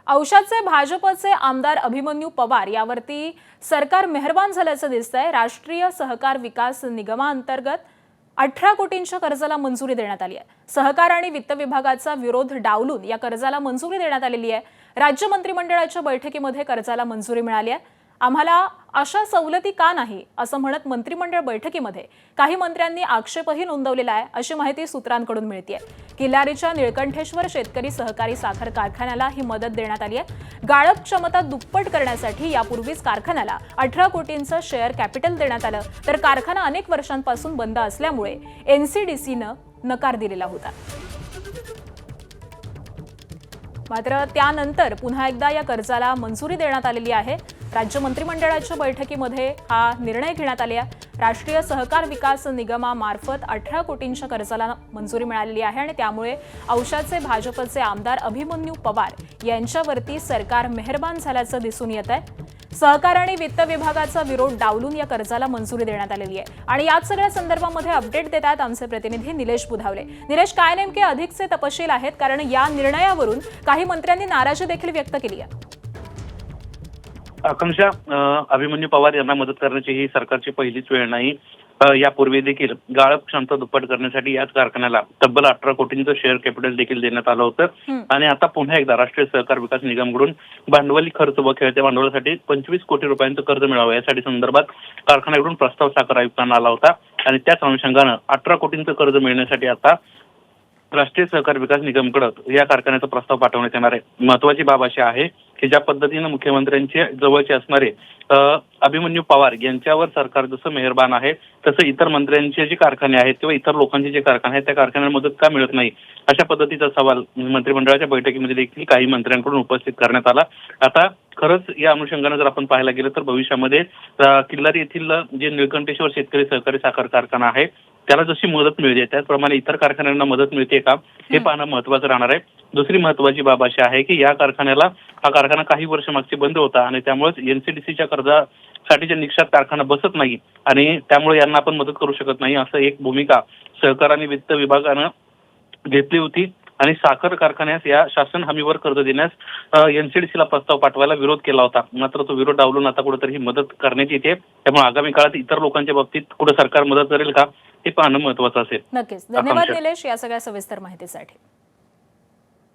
औषधचे भाजपचे आमदार अभिमन्यू पवार यावरती सरकार मेहरबान झाल्याचं दिसतंय। राष्ट्रीय सहकार विकास निगमाअंतर्गत 18 कोटींच्या कर्जाला मंजुरी देण्यात आली आहे। सहकार आणि वित्त विभागाचा विरोध डावलून या कर्जाला मंजुरी देण्यात आलेली आहे। राज्य मंत्रिमंडळाच्या बैठकीमध्ये कर्जाला मंजुरी मिळाली आहे। आम्हाला अशा सवलती का नाही असं म्हणत मंत्रिमंडळ बैठकीमध्ये काही मंत्र्यांनी आक्षेपही नोंदवलेला आहे, अशी माहिती सूत्रांकडून मिळतेय। किल्लारीच्या निळकंठेश्वर शेतकरी सहकारी साखर कारखान्याला ही मदत देण्यात आली आहे। गाळप क्षमता दुप्पट करण्यासाठी यापूर्वीच कारखान्याला 18 कोटींचं शेअर कॅपिटल देण्यात आलं, तर कारखाना अनेक वर्षांपासून बंद असल्यामुळे एनसीडीसीनं नकार दिलेला होता। मात्र त्यानंतर पुन्हा एकदा या कर्जाला मंजुरी देण्यात आलेली आहे। राज्य मंत्रिमंडळाच्या बैठकीमध्ये हा निर्णय घेण्यात आला आहे। राष्ट्रीय सहकार विकास निगमामार्फत 18 कोटींच्या कर्जाला मंजुरी मिळालेली आहे आणि त्यामुळे औषधचे भाजपचे आमदार अभिमन्यू पवार यांच्यावरती सरकार मेहरबान झाल्याचं दिसून येत आहे। सहकार आणि वित्त विभागाचा विरोध डावलून या कर्जाला मंजुरी देण्यात आलेली आहे आणि याच सगळ्या संदर्भामध्ये अपडेट देतात आमचे प्रतिनिधी निलेश बुधावले। निलेश, काय नेमके अधिकचे तपशील आहेत, कारण या निर्णयावरून काही मंत्र्यांनी नाराजी देखील व्यक्त केली आहे। आकांक्षा, अभिमन्यू पवार यांना मदत करण्याची ही सरकारची पहिलीच वेळ नाही। यापूर्वी देखील गाळप क्षमता दुप्पट करण्यासाठी याच कारखान्याला तब्बल 18 कोटींचं शेअर कॅपिटल देखील देण्यात आलं होतं आणि आता पुन्हा एकदा राष्ट्रीय सहकार विकास निगमकडून भांडवली खर्च व खेळत्या भांडवलासाठी 25 कोटी रुपयांचं कर्ज मिळावं यासाठी संदर्भात कारखान्याकडून प्रस्ताव साखर आयुक्तांना आला होता आणि त्याच अनुषंगानं 18 कोटींचं कर्ज मिळण्यासाठी आता राष्ट्रीय सहकार विकास निगमकडे या कारखान्याचा प्रस्ताव पाठवण्यात येणार आहे। महत्वाची बाब अशी आहे की ज्या पद्धतीनं मुख्यमंत्र्यांचे जवळचे असणारे अभिमन्यू पवार यांच्यावर सरकार जसं मेहरबान आहे, तसं इतर मंत्र्यांचे जे कारखाने आहेत किंवा इतर लोकांचे जे कारखाने आहेत त्या कारखान्यांना मदत का मिळत नाही, अशा पद्धतीचा सवाल मंत्रिमंडळाच्या बैठकीमध्ये देखील काही मंत्र्यांकडून उपस्थित करण्यात आला। आता खरंच या अनुषंगाने जर आपण पाहायला गेलं तर भविष्यामध्ये किल्लारी येथील जे निळकंठेश्वर शेतकरी सहकारी साखर कारखाना आहे त्याला जशी मदत मिळते त्याचप्रमाणे इतर कारखान्यांना मदत मिळते का, हे पाहणं महत्वाचं राहणार आहे। दुसरी महत्वाची बाब अशी आहे की या कारखान्याला हा कारखाना काही वर्ष मागचे बंद होता आणि त्यामुळेच एनसीडीसीच्या कर्जासाठीच्या निकषात कारखाना बसत नाही आणि त्यामुळे यांना आपण मदत करू शकत नाही, असं एक भूमिका सहकार आणि वित्त विभागानं घेतली होती आणि साखर कारखान्यास या शासन हमीवर कर्ज देण्यास एनसीडीसीला प्रस्ताव पाठवायला विरोध केला होता। मात्र तो विरोध डावलून आता कुठेतरी ही मदत करण्यात येते। त्यामुळे आगामी काळात इतर लोकांच्या बाबतीत कुठे सरकार मदत करेल का, हे पाहणं महत्वाचं असेल। नक्कीच, धन्यवाद निलेश या सगळ्या सविस्तर माहितीसाठी।